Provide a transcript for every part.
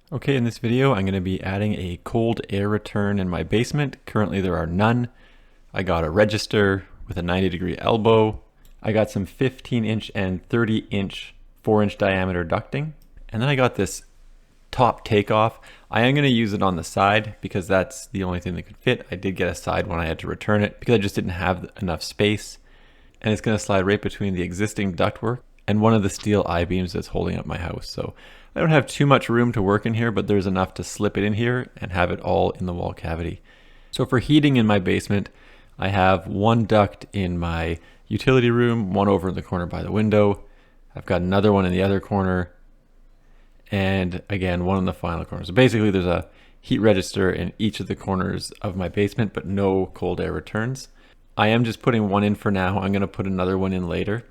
Okay, in this video I'm going to be adding a cold air return in my basement. Currently there are none. I got a register with a 90-degree elbow. I got some 15-inch and 30-inch 4-inch diameter ducting. And then I got this top takeoff. I am going to use it on the side because that's the only thing that could fit. I did get a side one I had to return it because I just didn't have enough space. And it's going to slide right between the existing ductwork and one of the steel I-beams that's holding up my house. So I don't have too much room to work in here, but there's enough to slip it in here and have it all in the wall cavity. So for heating in my basement, I have one duct in my utility room, one over in the corner by the window. I've got another one in the other corner, and again, one in the final corner. So basically there's a heat register in each of the corners of my basement, but no cold air returns. I am just putting one in for now. I'm going to put another one in later.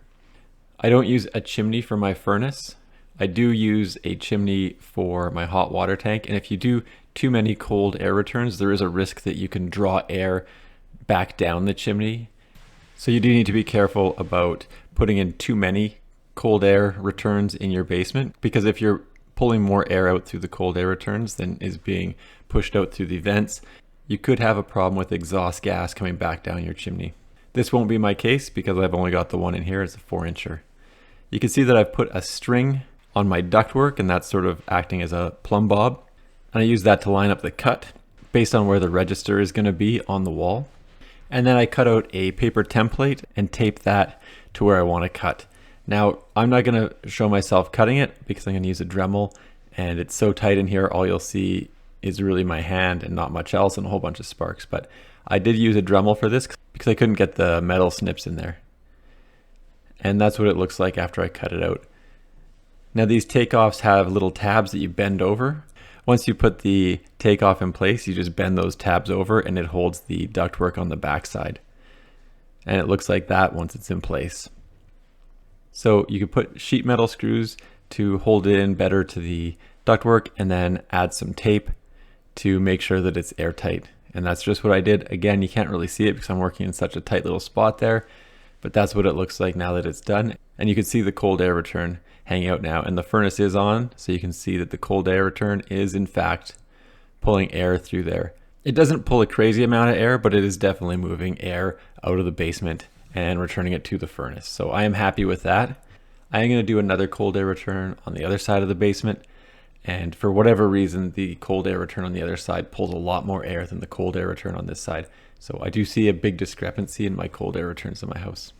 I don't use a chimney for my furnace. I do use a chimney for my hot water tank, and if you do too many cold air returns, there is a risk that you can draw air back down the chimney. So you do need to be careful about putting in too many cold air returns in your basement, because if you're pulling more air out through the cold air returns than is being pushed out through the vents, you could have a problem with exhaust gas coming back down your chimney. This won't be my case because I've only got the one in here. It's a 4-incher. You can see that I've put a string on my ductwork, and that's sort of acting as a plumb bob. And I use that to line up the cut based on where the register is going to be on the wall. And then I cut out a paper template and tape that to where I want to cut. Now, I'm not going to show myself cutting it because I'm going to use a Dremel, and it's so tight in here, all you'll see is really my hand and not much else and a whole bunch of sparks. But I did use a Dremel for this because I couldn't get the metal snips in there. And that's what it looks like after I cut it out. Now these takeoffs have little tabs that you bend over. Once you put the takeoff in place, you just bend those tabs over and it holds the ductwork on the backside. And it looks like that once it's in place. So you could put sheet metal screws to hold it in better to the ductwork, and then add some tape to make sure that it's airtight. And that's just what I did. Again, you can't really see it because I'm working in such a tight little spot there, but that's what it looks like now that it's done. And you can see the cold air return hanging out now, and the furnace is on, so you can see that the cold air return is in fact pulling air through there. It doesn't pull a crazy amount of air, but it is definitely moving air out of the basement and returning it to the furnace. So I am happy with that. I am going to do another cold air return on the other side of the basement, and for whatever reason the cold air return on the other side pulls a lot more air than the cold air return on this side. So I do see a big discrepancy in my cold air returns in my house.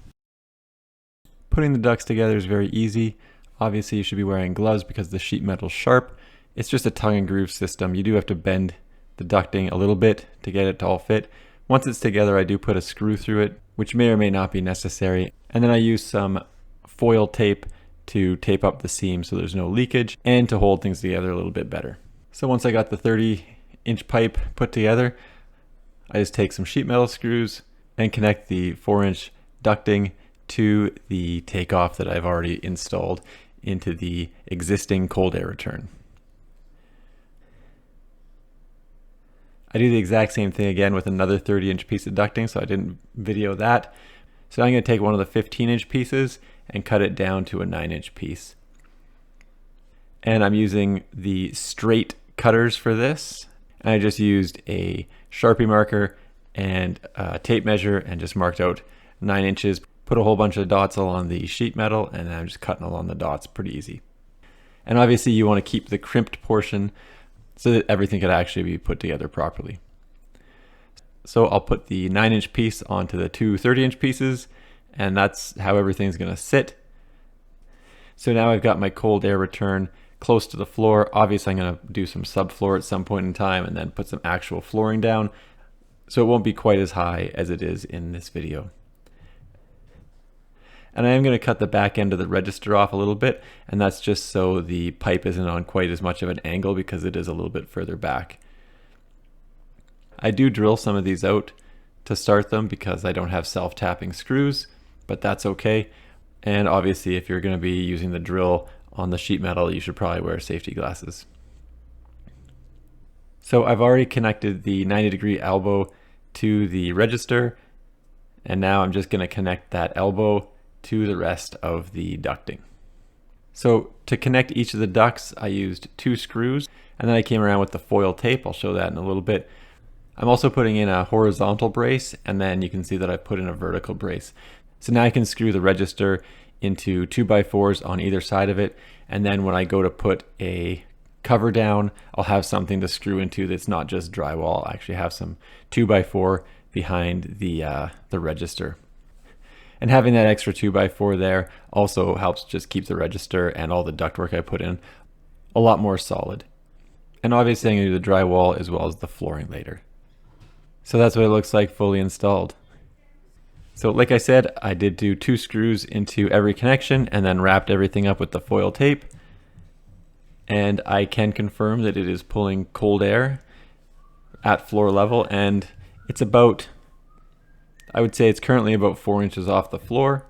Putting the ducts together is very easy. Obviously you should be wearing gloves because the sheet metal's sharp. It's just a tongue and groove system. You do have to bend the ducting a little bit to get it to all fit. Once it's together, I do put a screw through it, which may or may not be necessary. And then I use some foil tape to tape up the seam so there's no leakage and to hold things together a little bit better. So once I got the 30-inch pipe put together, I just take some sheet metal screws and connect the 4-inch ducting to the takeoff that I've already installed into the existing cold air return. I do the exact same thing again with another 30-inch piece of ducting, so I didn't video that. So I'm going to take one of the 15-inch pieces and cut it down to a 9-inch piece. And I'm using the straight cutters for this. And I just used a Sharpie marker and a tape measure and just marked out 9 inches. Put a whole bunch of dots along the sheet metal, and I'm just cutting along the dots, pretty easy. And obviously you want to keep the crimped portion so that everything could actually be put together properly. So I'll put the 9-inch piece onto the two 30-inch pieces, and that's how everything's going to sit. So now I've got my cold air return close to the floor. Obviously I'm going to do some subfloor at some point in time and then put some actual flooring down, so it won't be quite as high as it is in this video. And I am going to cut the back end of the register off a little bit, and that's just so the pipe isn't on quite as much of an angle because it is a little bit further back. I do drill some of these out to start them because I don't have self-tapping screws, but that's okay. And obviously if you're going to be using the drill on the sheet metal, you should probably wear safety glasses. So I've already connected the 90-degree elbow to the register, and now I'm just going to connect that elbow to the rest of the ducting. So to connect each of the ducts, I used 2 screws, and then I came around with the foil tape. I'll show that in a little bit. I'm also putting in a horizontal brace, and then you can see that I put in a vertical brace. So now I can screw the register into 2x4s on either side of it, and then when I go to put a cover down, I'll have something to screw into that's not just drywall. I'll actually have some 2x4 behind the register. And having that extra 2x4 there also helps just keep the register and all the ductwork I put in a lot more solid. And obviously I'm going to do the drywall as well as the flooring later. So that's what it looks like fully installed. So like I said, I did do 2 screws into every connection and then wrapped everything up with the foil tape. And I can confirm that it is pulling cold air at floor level, and it's about, I would say it's currently about 4 inches off the floor.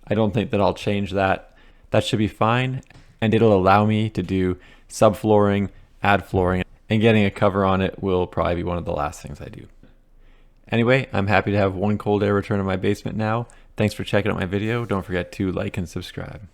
I don't think that I'll change that. That should be fine, and it'll allow me to do subflooring, add flooring, and getting a cover on it will probably be one of the last things I do. Anyway, I'm happy to have one cold air return in my basement now. Thanks for checking out my video. Don't forget to like and subscribe.